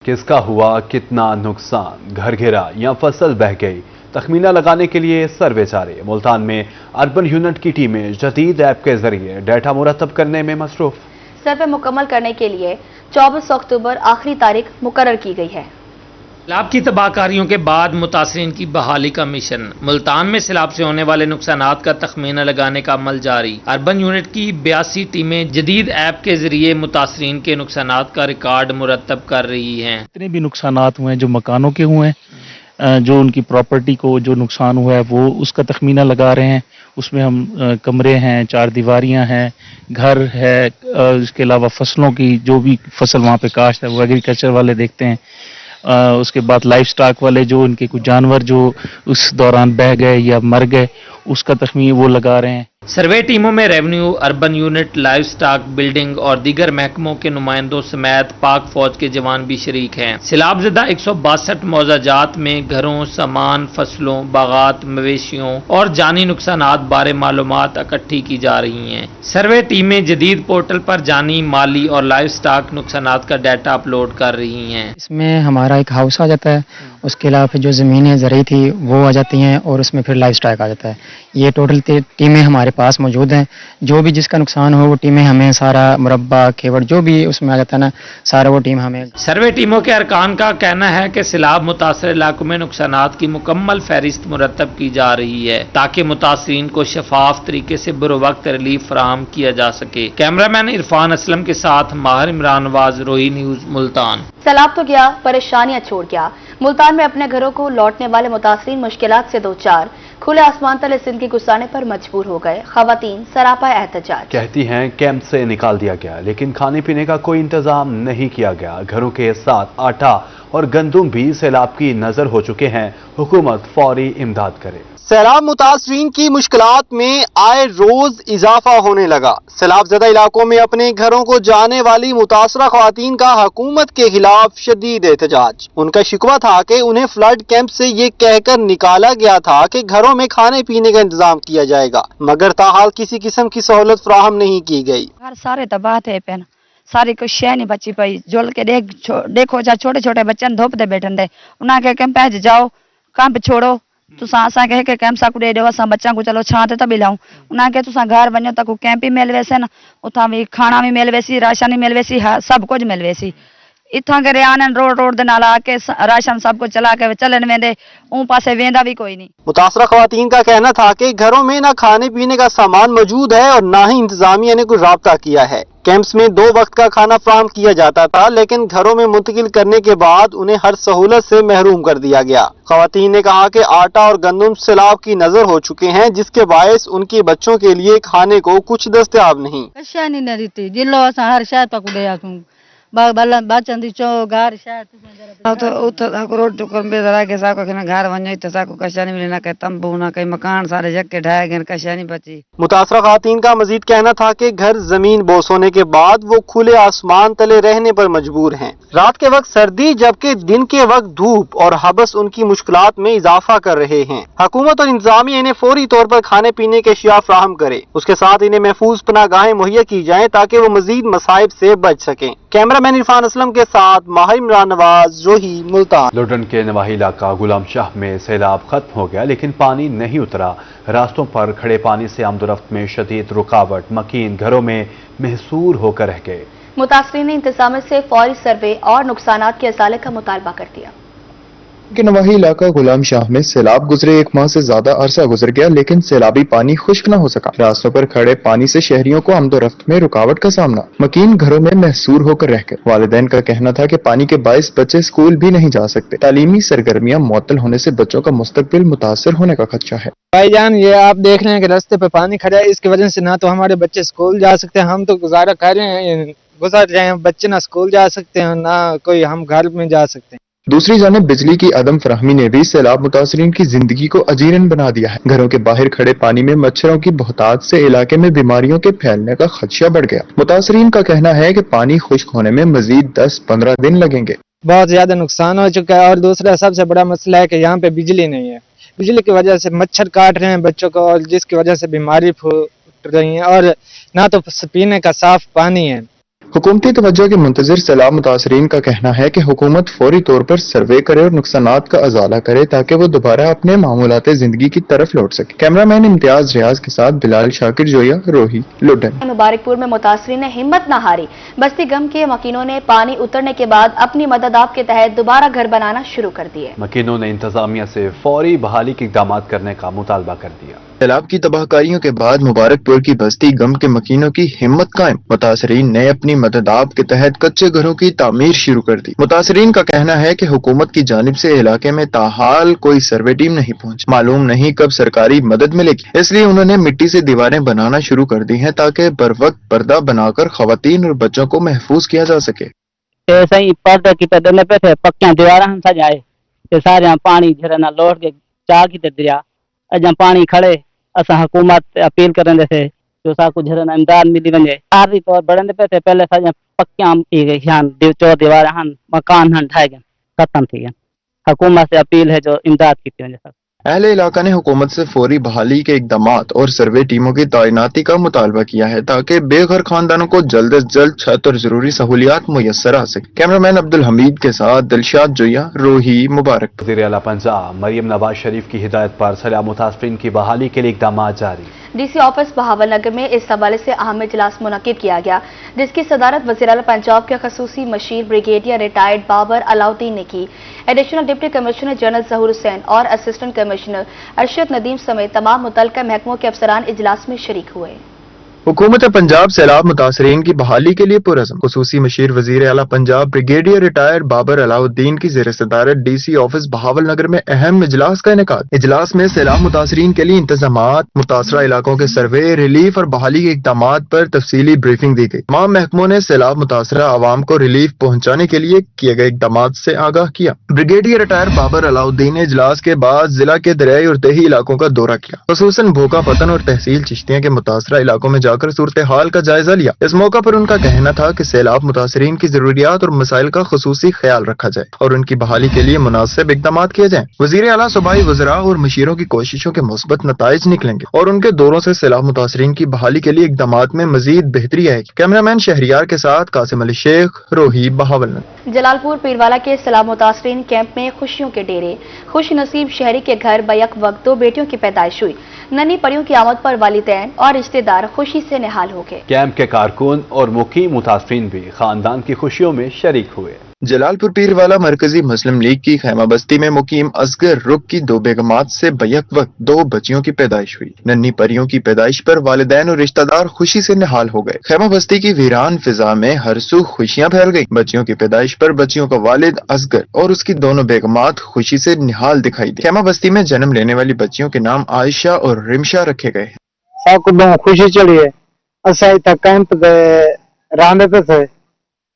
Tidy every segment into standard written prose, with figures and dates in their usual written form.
کس کا ہوا کتنا نقصان، گھر گرا یا فصل بہہ گئی، تخمینہ لگانے کے لیے سروے جاری۔ ملتان میں اربن یونٹ کی ٹیمیں جدید ایپ کے ذریعے ڈیٹا مرتب کرنے میں مصروف۔ سروے مکمل کرنے کے لیے 24 اکتوبر آخری تاریخ مقرر کی گئی ہے۔ سیلاب کی تباہ کاریوں کے بعد متاثرین کی بحالی کا مشن۔ ملتان میں سیلاب سے ہونے والے نقصانات کا تخمینہ لگانے کا عمل جاری۔ اربن یونٹ کی 82 ٹیمیں جدید ایپ کے ذریعے متاثرین کے نقصانات کا ریکارڈ مرتب کر رہی ہیں۔ جتنے بھی نقصانات ہوئے ہیں، جو مکانوں کے ہوئے ہیں، جو ان کی پراپرٹی کو جو نقصان ہوا ہے وہ اس کا تخمینہ لگا رہے ہیں۔ اس میں ہم کمرے ہیں، چار دیواریاں ہیں، گھر ہے، اس کے علاوہ فصلوں کی جو بھی فصل وہاں پہ کاشت ہے وہ ایگریکلچر والے دیکھتے ہیں۔ اس کے بعد لائف سٹاک والے جو ان کے کچھ جانور جو اس دوران بہہ گئے یا مر گئے اس کا تخمینہ وہ لگا رہے ہیں۔ سروے ٹیموں میں revenue, urban unit, life stock, building اور دیگر محکموں کے نمائندوں سمیت پاک فوج کے جوان بھی شریک ہیں۔ سیلاب زدہ 162 موضع جات میں گھروں، سامان، فصلوں، باغات، مویشیوں اور جانی نقصانات بارے معلومات اکٹھی کی جا رہی ہیں۔ سروے ٹیمیں جدید پورٹل پر جانی، مالی اور لائف سٹاک نقصانات کا ڈیٹا اپلوڈ کر رہی ہیں۔ اس میں ہمارا ایک ہاؤس آ جاتا ہے، اس کے علاوہ پھر جو زمینیں زرعی تھی وہ آ جاتی ہیں اور اس میں پھر لائف سٹاک آ جاتا ہے۔ یہ ٹوٹل ٹیمیں ہمارے پاس موجود ہیں۔ جو بھی جس کا نقصان ہو وہ ٹیمیں ہمیں سارا مربع کھیوڑ جو بھی اس میں آ جاتا ہے نا، سارا وہ ٹیم ہمیں۔ سروے ٹیموں کے ارکان کا کہنا ہے کہ سیلاب متاثرہ علاقوں میں نقصانات کی مکمل فہرست مرتب کی جا رہی ہے تاکہ متاثرین کو شفاف طریقے سے بروقت ریلیف فراہم کیا جا سکے۔ کیمرہ مین عرفان اسلم کے ساتھ ماہر عمران نواز، روہی نیوز، ملتان۔ سیلاب تو گیا، پریشانیاں چھوڑ گیا۔ ملتان میں اپنے گھروں کو لوٹنے والے متاثرین مشکلات سے دوچار، کھلے آسمان تلے زندگی گزارنے پر مجبور ہو گئے۔ خواتین سراپا احتجاج کہتی ہیں کیمپ سے نکال دیا گیا لیکن کھانے پینے کا کوئی انتظام نہیں کیا گیا۔ گھروں کے ساتھ آٹا اور گندم بھی سیلاب کی نظر ہو چکے ہیں۔ حکومت فوری امداد کرے۔ سیلاب متاثرین کی مشکلات میں آئے روز اضافہ ہونے لگا۔ سیلاب زدہ علاقوں میں اپنے گھروں کو جانے والی متاثرہ خواتین کا حکومت کے خلاف شدید احتجاج۔ ان کا شکوہ تھا کہ انہیں فلڈ کیمپ سے یہ کہہ کر نکالا گیا تھا کہ گھروں میں کھانے پینے کا انتظام کیا جائے گا، مگر تاحال کسی قسم کی سہولت فراہم نہیں کی گئی۔ گھر سارے تباہ تھے پہن، ساری کوئی شے نہیں بچی پئی۔ جول کے دیکھو جا چھوٹے چھوٹے بچے دھوپ دے بیٹھن دے، انہاں کے کیمپ جاؤ، کیمپ چھوڑو، تساں اساں کہ کیمپ سا کو دے دیو، اساں بچاں کو چلو چھاں تے تبھی لاؤں۔ انہاں کہ تساں گھر ونجو تک کیمپ ہی مل ویسے نا، اتھاں بھی کھانا بھی مل ویسی، راشن بھی مل ویسی، سب کچھ مل ویسی۔ اتھاں کے ریانن روڈ دے نال آ کے راشن سب کچھ چلا کے چلن ویندے، اون پاسے ویندا بھی کوئی نہیں۔ متاثرہ خواتین کا کہنا تھا کہ گھروں میں نہ کھانے پینے کا سامان موجود ہے اور نہ ہی انتظامیہ نے کوئی رابطہ کیا ہے۔ کیمپس میں 2 وقت کا کھانا فراہم کیا جاتا تھا لیکن گھروں میں منتقل کرنے کے بعد انہیں ہر سہولت سے محروم کر دیا گیا۔ خواتین نے کہا کہ آٹا اور گندم سیلاب کی نظر ہو چکے ہیں جس کے باعث ان کے بچوں کے لیے کھانے کو کچھ دستیاب نہیں۔ کشانی نہ دیتی جلو اساں ہر شے تک دیا توں بچن دی چو گھر شے تو روڈ ٹکر میں ذرا کے ساکو کہ گھر ونجو تے ساکو کشانی ملے نہ کہ تمبو نہ کہ مکان سارے جکے ڈھائے گئے، کشانی بچی۔ متاثرہ خواتین کا مزید کہنا تھا کہ گھر زمین بوس ہونے کے بعد وہ کھلے آسمان تلے رہنے پر مجبور ہیں۔ رات کے وقت سردی جبکہ دن کے وقت دھوپ اور حبس ان کی مشکلات میں اضافہ کر رہے ہیں۔ حکومت اور انتظامیہ انہیں فوری طور پر کھانے پینے کے اشیاء فراہم کرے، اس کے ساتھ انہیں محفوظ پناہ گاہیں مہیا کی جائیں تاکہ وہ مزید مصائب سے بچ سکیں۔ کیمرہ مین عرفان اسلم کے ساتھ ماہر عمران نواز، روہی، ملتان۔ لوڈن کے نواحی علاقہ غلام شاہ میں سیلاب ختم ہو گیا لیکن پانی نہیں اترا۔ راستوں پر کھڑے پانی سے آمد و رفت میں شدید رکاوٹ، مکین گھروں میں محصور ہو کر رہ گئے۔ متاثرین نے انتظامیہ سے فوری سروے اور نقصانات کے ازالے کا مطالبہ کر دیا۔ کے نواحی علاقہ غلام شاہ میں سیلاب گزرے 1 ماہ سے زیادہ عرصہ گزر گیا لیکن سیلابی پانی خشک نہ ہو سکا۔ راستوں پر کھڑے پانی سے شہریوں کو آمد و رفت میں رکاوٹ کا سامنا، مکین گھروں میں محصور ہو کر رہ گئے۔ والدین کا کہنا تھا کہ پانی کے باعث بچے اسکول بھی نہیں جا سکتے۔ تعلیمی سرگرمیاں معطل ہونے سے بچوں کا مستقبل متاثر ہونے کا خدشہ ہے۔ بھائی جان، یہ آپ دیکھ رہے ہیں کہ راستے پہ پانی کھڑا ہے، اس کی وجہ سے نہ تو ہمارے بچے اسکول جا سکتے ہیں، ہم تو گزارا کر رہے ہیں، گزر رہے ہیں، بچے نہ اسکول جا سکتے ہیں نہ کوئی ہم گھر میں جا سکتے ہیں۔ دوسری جانب بجلی کی عدم فراہمی نے بھی سیلاب متاثرین کی زندگی کو اجیرن بنا دیا ہے۔ گھروں کے باہر کھڑے پانی میں مچھروں کی بہتات سے علاقے میں بیماریوں کے پھیلنے کا خدشہ بڑھ گیا۔ متاثرین کا کہنا ہے کہ پانی خشک ہونے میں مزید 10-15 دن لگیں گے۔ بہت زیادہ نقصان ہو چکا ہے اور دوسرا سب سے بڑا مسئلہ ہے کہ یہاں پہ بجلی نہیں ہے۔ بجلی کی وجہ سے مچھر کاٹ رہے ہیں بچوں کو اور جس کی وجہ سے بیماری پھوٹ رہی ہیں اور نہ تو پینے کا صاف پانی ہے۔ हुकूमती तवज्जो के मुंतजिर सैलाब मुतासरीन का कहना है कि हुकूमत फौरी तौर पर सर्वे करे और नुकसानात का अजाला करे ताकि वो दोबारा अपने मामूलाते जिंदगी की तरफ लौट सके। कैमरामैन इम्तियाज रियाज के साथ बिलाल शाकिर जोया, रोही, लुडन। मुबारकपुर में मुतासरीन ने हिम्मत न हारी। बस्ती गम के मकीनों ने पानी उतरने के बाद अपनी मदद आप के तहत दोबारा घर बनाना शुरू कर दिए। मकीनों ने इंतजामिया से फौरी बहाली के इक़दाम करने का मुतालबा कर दिया। सैलाब की तबाहकारियों के बाद मुबारकपुर की बस्ती गम के मकीनों की हिम्मत कायम। मुतासरीन ने अपनी मददाब के तहत कच्चे घरों की तामीर शुरू कर दी। मुतासरीन का कहना है कि हुकूमत की जानिब से इलाके में ताहाल कोई सर्वे टीम नहीं पहुंची। मालूम नहीं कब सरकारी मदद मिलेगी, इसलिए उन्होंने मिट्टी से दीवारें बनाना शुरू कर दी हैं ताकि बर वक्त पर्दा बनाकर खवातीन और बच्चों को महफूज किया जा सके। ऐसा ही पर्दा की तरह पे थे पक्कियां दीवार हम सजाए सारे पानी झरना लौट के चाह की दरिया अजा पानी खड़े असा हुकूमत अपील करने थे जो साकू झरना इमदाद मिली वने आर्थिक तौर बढ़ने पे थे पहले सजा पक्कियां ई गई हन चौ दीवार हन मकान हन ढाए गए खत्म थी गए। हुकूमत से अपील है जो इमदाद की वजह से अहले इलाका ने हुकूमत से फौरी बहाली के इक़दामात और सर्वे टीमों की तैनाती का मुतालबा किया है ताकि बेघर खानदानों को जल्द अज जल्द छत और जरूरी सहूलियात मुयस्सर आ सके। कैमरामैन अब्दुल हमीद के साथ दिलशाद जोया, रोही, मुबारक। वज़ीर आला पंजाब मरियम नवाज शरीफ की हिदायत पर सैलाब मुतासरीन की बहाली के लिए इक़दाम जारी। डीसी ऑफिस बहावलनगर में इस हवाले से अहम इजलास मुनक्किद किया गया, जिसकी सदारत वज़ीर आला पंजाब के खसूसी मशीर ब्रिगेडियर रिटायर्ड बाबर अलाउद्दीन ने की। Additional deputy commissioner general Zahoor Hussain और असिस्टेंट कमिश्नर अरशद नदीम समेत तमाम मुतल्लिका महकमों के अफसरान इजलास में शरीक हुए। हुकूमत पंजाब सैलाब मुतासरीन की बहाली के लिए पुरज़म। खुसूसी मशीर वज़ीर आला पंजाब ब्रिगेडियर रिटायर्ड बाबर अलाउद्दीन की ज़ेर सदारत डीसी ऑफिस बहावलनगर में अहम इजलास का इनेकाद। इजलास में सैलाब मुतासरीन के लिए इंतजामात, मुतासरा इलाकों के सर्वे, रिलीफ और बहाली के इक़दामात पर तफसीली ब्रीफिंग दी गई। तमाम महकमों ने सैलाब मुतासरा आवाम को रिलीफ पहुँचाने के लिए किए गए इक़दामात से आगाह किया। ब्रिगेडियर रिटायर्ड बाबर अलाउद्दीन ने इजलास के बाद जिला के दरियाई और देही इलाकों का दौरा किया, खुसूसन भोका पतन और तहसील चिश्तियां के मुतासरा इलाकों में जाकर सूरत हाल का जायजा लिया। इस मौका पर उनका कहना था कि सैलाब मुतासरीन की जरूरियात और मसाइल का खुसूसी ख्याल रखा जाए और उनकी बहाली के लिए मुनासिब इक़दाम किए जाएं। वज़ीर आला सूबाई वज़रा और मशीरों की कोशिशों के मुस्बत नताइज निकलेंगे और उनके दौरों से सैलाब मुतासरीन की बहाली के लिए इक़दामात में मजीद बेहतरी आएगी। कैमरामैन शहरियार के साथ कासिम अली शेख, रोही, बहावलनगर। जलालपुर पीरवाला के सैलाब मुतासरीन कैंप में खुशियों के डेरे। खुश नसीब शहरी के घर बैक वक्त दो बेटियों की पैदाइश हुई। नन्ही परियों की आमद पर वालिदैन और रिश्तेदार खुशी से निहाल हो गए। कैंप के कारकुन और मुकीम मुतासरीन भी खानदान की खुशियों में शरीक हुए। जलालपुर पीरवाला मरकजी मुस्लिम लीग की खैमा बस्ती में मुकीम असगर रुख की दो बेगमात से बैक वक्त दो बच्चियों की पैदाइश हुई। नन्ही परियों की पैदाइश पर वालिदैन और रिश्तेदार खुशी से निहाल हो गए। खैमा बस्ती की वीरान फिजा में हर सू खुशियां फैल गई। बच्चियों की पैदाइश पर बच्चियों का वालिद असगर और उसकी दोनों बेगमात खुशी से निहाल दिखाई दी। खैमा बस्ती में जन्म लेने वाली बच्चियों के नाम आयशा और रिमशा रखे गए। साकु खुशी चढ़ी है असा इतना कैंप दे रांदे पे थे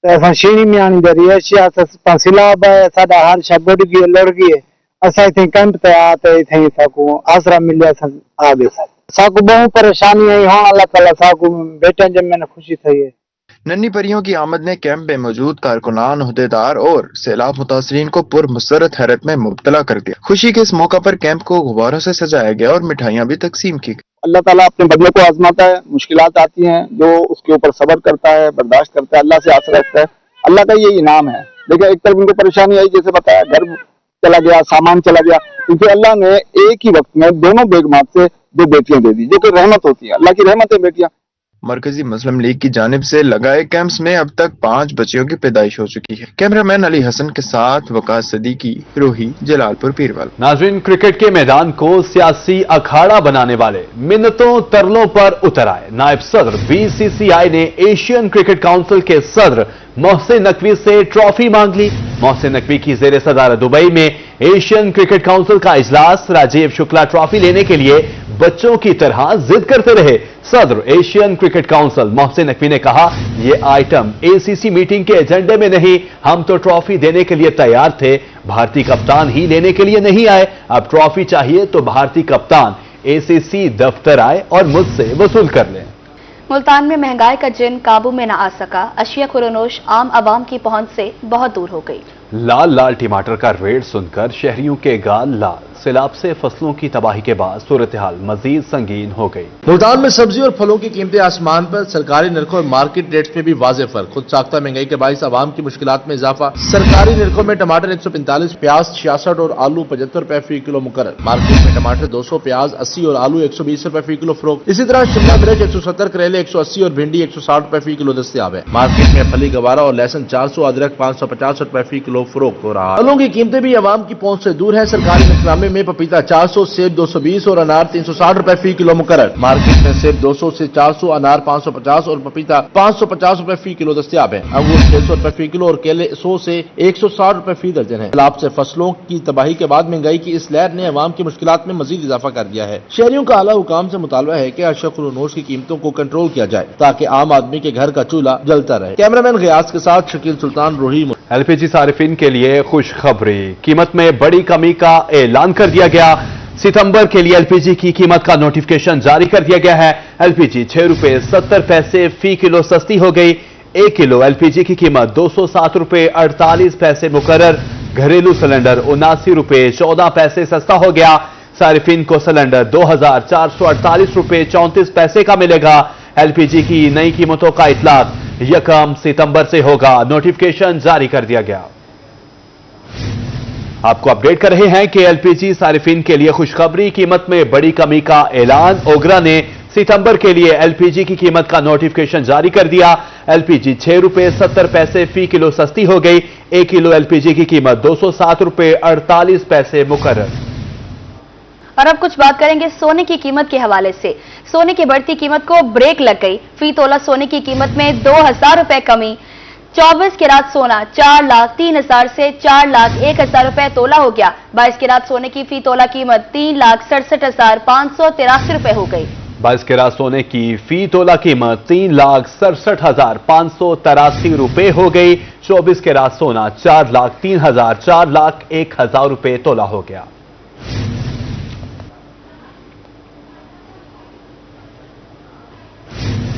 ऐसा शीनी में आनी दरी है सिलाब है साडा हर शब्द की लड़ गई है असा इतने कैंप ते आते इतने साकु आसरा मिले आ गए साकु बहु परेशानी है हाँ अल्लाह ताला साकु बेटे जब मैंने खुशी थी है। नन्ही परियों की आमद ने कैंप में मौजूद कारकुनान, ओहदेदार और सैलाब मुतासरीन को पुरमसरत हैरत में मुब्तला कर दिया। खुशी के इस मौका पर कैंप को गुब्बारों से सजाया गया और मिठाइयाँ भी तकसीम की गई। अल्लाह ताला अपने बंदे को आजमाता है, मुश्किलात आती हैं, जो उसके ऊपर सब्र करता है, बर्दाश्त करता है, अल्लाह से आसरा रखता है, अल्लाह का ये इनाम है। देखिए एक तरफ उनको परेशानी आई, जैसे बताया घर चला गया, सामान चला गया, क्योंकि अल्लाह ने एक ही वक्त में दोनों बेगमात से दो बेटियां दे दी, जो कि रहमत होती है, अल्लाह की रहमत है बेटियां। मरकजी मुस्लिम लीग की जानिब से लगाए कैंप्स में अब तक 5 बच्चियों की पैदाइश हो चुकी है। कैमरामैन अली हसन के साथ वकास सदीकी, रोही, जलालपुर पीरवाला। नाज़रीन, क्रिकेट के मैदान को सियासी अखाड़ा बनाने वाले मिन्नतों तरलों पर उतर आए। नायब सदर बीसीसीआई ने एशियन क्रिकेट काउंसिल के सदर मोहसिन नकवी से ट्रॉफी मांग ली। मोहसिन नकवी की जेर सदारत दुबई में एशियन क्रिकेट काउंसिल का इजलास। राजीव शुक्ला ट्रॉफी लेने के लिए बच्चों की तरह जिद करते रहे। सदर Asian cricket council Mohsin Naqvi ने कहा, यह आइटम एसीसी मीटिंग के एजेंडे में नहीं, हम तो ट्रॉफी देने के लिए तैयार थे, भारतीय कप्तान ही लेने के लिए नहीं आए। अब ट्रॉफी चाहिए तो भारतीय कप्तान एसीसी दफ्तर आए और मुझसे वसूल कर लें। मुल्तान में महंगाई का जिन काबू में न आ सका। अशिया खुरोनोश आम आवाम की पहुंच से बहुत दूर हो गई। लाल लाल टमाटर का रेट सुनकर शहरियों के गाल लाल। सैलाब से फसलों की तबाही के बाद सूरत हाल मजीद संगीन हो गई। मुल्तान में सब्जी और फलों की कीमतें आसमान पर, सरकारी नरखों और मार्केट रेट्स में भी वाज़ेह फर्क। खुद साख्ता महंगाई के बाइस आवाम की मुश्किलात में इजाफा। सरकारी नरखों में टमाटर 145, प्याज 66 और आलू 75 रुपए फी किलो मुकर्रर। मार्केट में टमाटर 200, प्याज 80 और आलू 120 रुपए फी किलो फरोख्त। इसी तरह शिमला मिर्च 170, करेले 180 और भिंडी 160 रुपए फी किलो दस्तयाब है। मार्केट में फली गवारा और लहसुन 400, अदरक 550 रुपए फी किलो फरोख्त हो रहा है। फलों की कीमतें भी आवाम की पहुंच से दूर है। सरकारी नजरनामे में पपीता 400, सेब 220 और अनार 360 रुपए फी किलो मुकर्रर। मार्केट में सेब 200 से 400, अनार 550 और पपीता 550 रुपए फी किलो दस्तयाब है। अंगूर 600 रुपए फी किलो और केले 100 से 160 रुपए फी दर्जन है। सैलाब से फसलों की तबाही के बाद महंगाई की इस लहर ने अवाम की मुश्किलात में मजीद इजाफा कर दिया है। शहरियों का आला हुकाम से मुतालबा है कि अशरफ नोश की कीमतों को कंट्रोल किया जाए ताकि आम आदमी के घर का चूल्हा जलता रहे। कैमरामैन गयास के साथ शकील सुल्तान, रोही। एलपीजी सारिफिन के लिए खुशखबरी, कीमत में बड़ी कमी का ऐलान कर दिया गया। सितंबर के लिए एलपीजी की कीमत का नोटिफिकेशन जारी कर दिया गया है। एलपीजी 6 रुपए 70 पैसे फी किलो सस्ती हो गई। 1 किलो एलपीजी की कीमत 207 रुपए 48 पैसे मुकर्रर। घरेलू सिलेंडर 79 रुपए 14 पैसे सस्ता हो गया। सारिफिन को सिलेंडर 2448 रुपए 34 पैसे का मिलेगा। एलपीजी की नई कीमतों का इतलाक 1 सितंबर से होगा। नोटिफिकेशन जारी कर दिया गया। आपको अपडेट कर रहे हैं कि एलपीजी सारिफिन के लिए खुशखबरी, कीमत में बड़ी कमी का ऐलान। ओगरा ने सितंबर के लिए एलपीजी की कीमत का नोटिफिकेशन जारी कर दिया। एलपीजी 6 रुपए 70 पैसे फी किलो सस्ती हो गई। 1 किलो एलपीजी की कीमत 207 रुपए 48 पैसे मुकर्रर। और अब कुछ बात करेंगे सोने की कीमत के हवाले से। सोने की बढ़ती कीमत को ब्रेक लग गई। फी तोला सोने की कीमत में 2000 रुपए कमी। 24 कैरात सोना 4,03,000 से 4,01,000 रुपए तोला हो गया। 22 कैरात सोने की फी तोला कीमत 3,67,583 रुपए हो गई। 22 कैरात सोने की फी तोला कीमत 3,67,583 रुपए हो गई। 24 कैरात सोना 4,03,000, 4,01,000 रुपए तोला हो गया।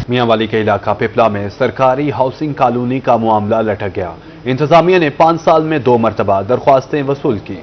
मियांवाली के इलाका पिपला में सरकारी हाउसिंग कॉलोनी का मामला लटक गया। इंतजामिया ने 5 साल में 2 मरतबा दरख्वास्तें वसूल की।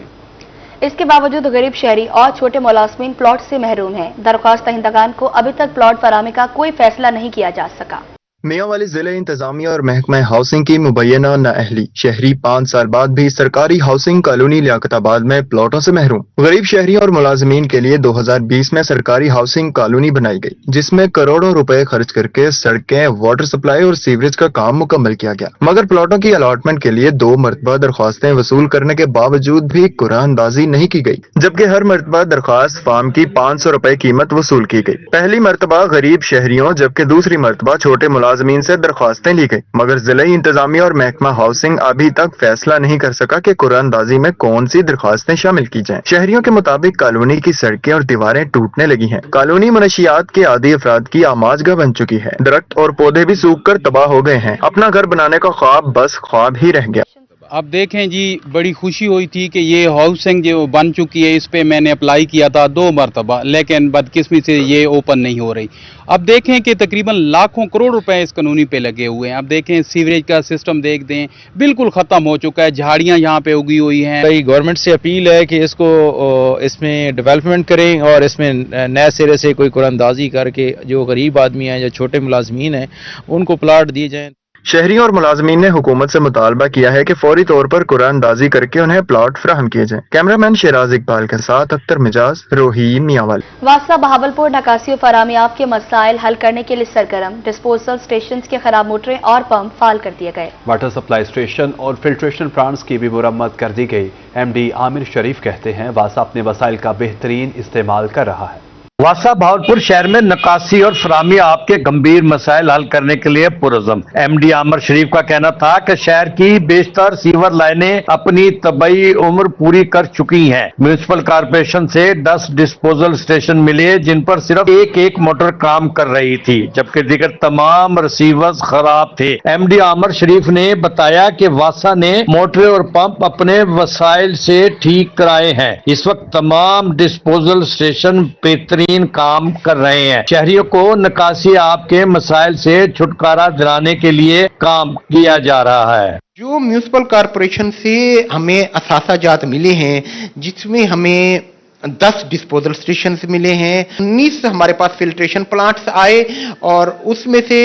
इसके बावजूद गरीब शहरी और छोटे मुलाजमीन प्लॉट से महरूम हैं। दरख्वास्त दहिंदगान को अभी तक प्लॉट फराहमी का कोई फैसला नहीं किया जा सका। मियांवाली जिले इंतजामिया और महकमा हाउसिंग की मुबैना नाअहली, शहरी 5 साल बाद भी सरकारी हाउसिंग कॉलोनी लियाकताबाद में प्लॉटों से महरूम। गरीब शहरियों और मुलाजमीन के लिए 2020 में सरकारी हाउसिंग कॉलोनी बनाई गई, जिसमें करोड़ों रुपए खर्च करके सड़कें, वाटर सप्लाई और सीवरेज का काम मुकम्मल किया गया। मगर प्लॉटों की अलॉटमेंट के लिए 2 मरतबा दरख्वास्तें वसूल करने के बावजूद भी कुरानबाजी नहीं की गई, जबकि हर मरतबा दरख्वास्त फार्म की 500 रुपए कीमत वसूल की गई। पहली मरतबा गरीब शहरियों जबकि दूसरी मरतबा छोटे मुलाजमीन से दरख्वास्तें ली गई, मगर जिले इंतजामिया और महकमा हाउसिंग अभी तक फैसला नहीं कर सका कि कुरानबाजी में कौन सी दरख्वास्तें शामिल की जाएं। शहरियों के मुताबिक कॉलोनी की सड़कें और दीवारें टूटने लगी हैं। कॉलोनी मनशियात के आदी अफराद की आमाजगाह बन चुकी है। दरख्त और पौधे भी सूख कर तबाह हो गए हैं। अपना घर बनाने का ख्वाब बस ख्वाब ही रह गया। अब देखें जी, बड़ी खुशी हुई थी कि ये हाउसिंग जो बन चुकी है, इस पे मैंने अप्लाई किया था 2 मरतबा, लेकिन बदकिस्मती से ये ओपन नहीं हो रही। अब देखें कि तकरीबन लाखों करोड़ रुपए इस कानूनी पे लगे हुए हैं। अब देखें सीवरेज का सिस्टम देख दें, बिल्कुल ख़त्म हो चुका है। झाड़ियाँ यहाँ पे उगी हुई हैं। गवर्नमेंट से अपील है कि इसमें डेवलपमेंट करें और इसमें नए सिरे से कोई कुरानंदाजी करके जो गरीब आदमी हैं, जो छोटे मुलाजमीन हैं, उनको प्लाट दिए जाएँ। शहरियों और मुलाजमीन ने हुकूमत से मुतालबा किया है कि फौरी तौर पर कुरानंदाजी करके उन्हें प्लॉट फराहम किए जाएं। कैमरामैन शेराज इकबाल के साथ अख्तर मिजाज, रोही, मियांवाली। वासा बहावलपुर नकासी फराहमी आप के मसाइल हल करने के लिए सरगर्म। डिस्पोजल स्टेशन के खराब मोटरें और पंप फाल कर दिए गए। वाटर सप्लाई स्टेशन और फिल्ट्रेशन प्लांट्स की भी मुरम्मत कर दी गई। एमडी आमिर शरीफ कहते हैं वासा अपने वसाइल का बेहतरीन इस्तेमाल कर रहा है। वासा बहावलपुर शहर में नकासी और फराहमी आपके गंभीर मसाइल हल करने के लिए पुरज़म। एमडी आमिर शरीफ का कहना था कि शहर की बेशतर सीवर लाइनें अपनी तबई उम्र पूरी कर चुकी हैं। म्यूनिसिपल कॉर्पोरेशन से 10 डिस्पोजल स्टेशन मिले जिन पर सिर्फ एक मोटर काम कर रही थी, जबकि दीगर तमाम रिसीवर्स खराब थे। एमडी आमिर शरीफ ने बताया कि वासा ने मोटरें और पंप अपने वसाइल से ठीक कराए हैं। इस वक्त तमाम डिस्पोजल स्टेशन बेहतरीन काम कर रहे हैं। शहरियों को निकासी आब के मसाइल से छुटकारा दिलाने के लिए काम किया जा रहा है। जो म्यूनिसिपल कॉरपोरेशन से हमें असासाजात मिले हैं, जिसमें हमें 10 डिस्पोजल स्टेशन मिले हैं, 19 हमारे पास फिल्ट्रेशन प्लांट्स आए और उसमें से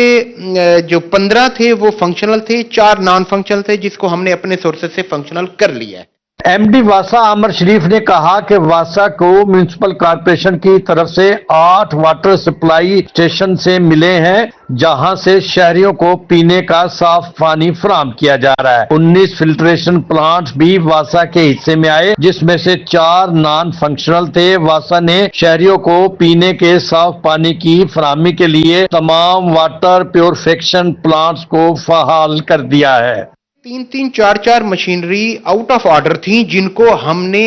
जो 15 थे वो फंक्शनल थे, 4 नॉन फंक्शनल थे, जिसको हमने अपने सोर्सेज से फंक्शनल कर लिया है। एमडी वासा आमर शरीफ ने कहा कि वासा को म्यूनिसिपल कॉरपोरेशन की तरफ से 8 वाटर सप्लाई स्टेशन से मिले हैं, जहां से शहरियों को पीने का साफ पानी फराहम किया जा रहा है। 19 फिल्ट्रेशन प्लांट भी वासा के हिस्से में आए, जिसमें से 4 नॉन फंक्शनल थे। वासा ने शहरियों को पीने के साफ पानी की फराहमी के लिए तमाम वाटर प्योरिफिकेशन प्लांट्स को फहाल कर दिया है। 3-3, 4-4 मशीनरी आउट ऑफ ऑर्डर थी, जिनको हमने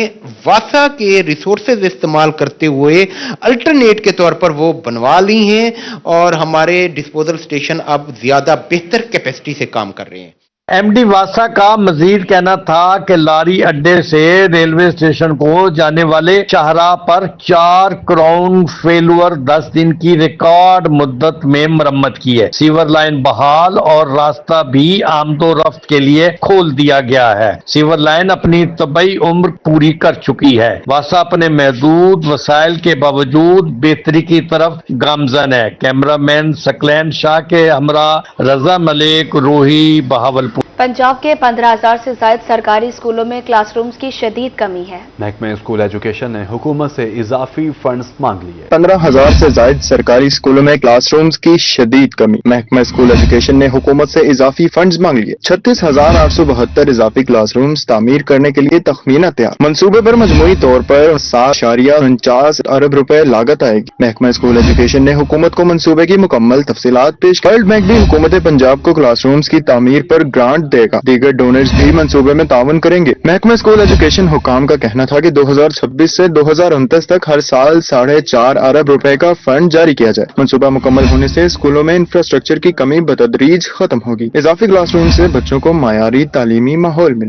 वासा के रिसोर्सेज इस्तेमाल करते हुए अल्टरनेट के तौर पर वो बनवा ली हैं और हमारे डिस्पोजल स्टेशन अब ज्यादा बेहतर कैपेसिटी से काम कर रहे हैं। एमडी वासा का मजीद कहना था कि लारी अड्डे से रेलवे स्टेशन को जाने वाले शाहराह पर 4 क्राउन फेलुअर 10 दिन की रिकॉर्ड मुद्दत में मरम्मत की है। सीवर लाइन बहाल और रास्ता भी आमदोरफ्त के लिए खोल दिया गया है। सीवर लाइन अपनी तबई उम्र पूरी कर चुकी है। वासा अपने महदूद वसाइल के बावजूद बेहतरी की तरफ गामजन है। कैमरामैन सकलैन शाह के हमरा रजा मलिक, रोही, बहावलपुर। पंजाब के 15,000 से ज्यादा सरकारी स्कूलों में क्लासरूम्स की शदीद कमी है। महकमे स्कूल एजुकेशन ने हुकूमत से इजाफी फंड्स मांग लिए। 15,000 से ज्यादा सरकारी स्कूलों में क्लासरूम्स की शदीद कमी। महकमा स्कूल एजुकेशन ने हुकूमत से इजाफी फंड्स मांग लिए। 36,872 इजाफी क्लासरूम्स तामीर करने के लिए तखमीना तैयार। मंसूबे पर मजमूई तौर पर 7.49 अरब रुपए लागत आएगी। महकमा स्कूल एजुकेशन ने हुकूमत को मंसूबे की मुकम्मल तफसीलात पेश। वर्ल्ड बैंक भी हुकूमत पंजाब को क्लासरूम्स की तामीर पर ग्रांट देगा। दीगर डोनर्स भी मंसूबे में ताउन करेंगे। महकमा स्कूल एजुकेशन हुकाम का कहना था कि 2026 से 2029 तक हर साल 4.5 अरब रुपए का फंड जारी किया जाए। मंसूबा मुकम्मल होने से स्कूलों में इंफ्रास्ट्रक्चर की कमी बतदरीज खत्म होगी। इजाफी क्लासरूम से बच्चों को मायारी तालीमी माहौल मिले।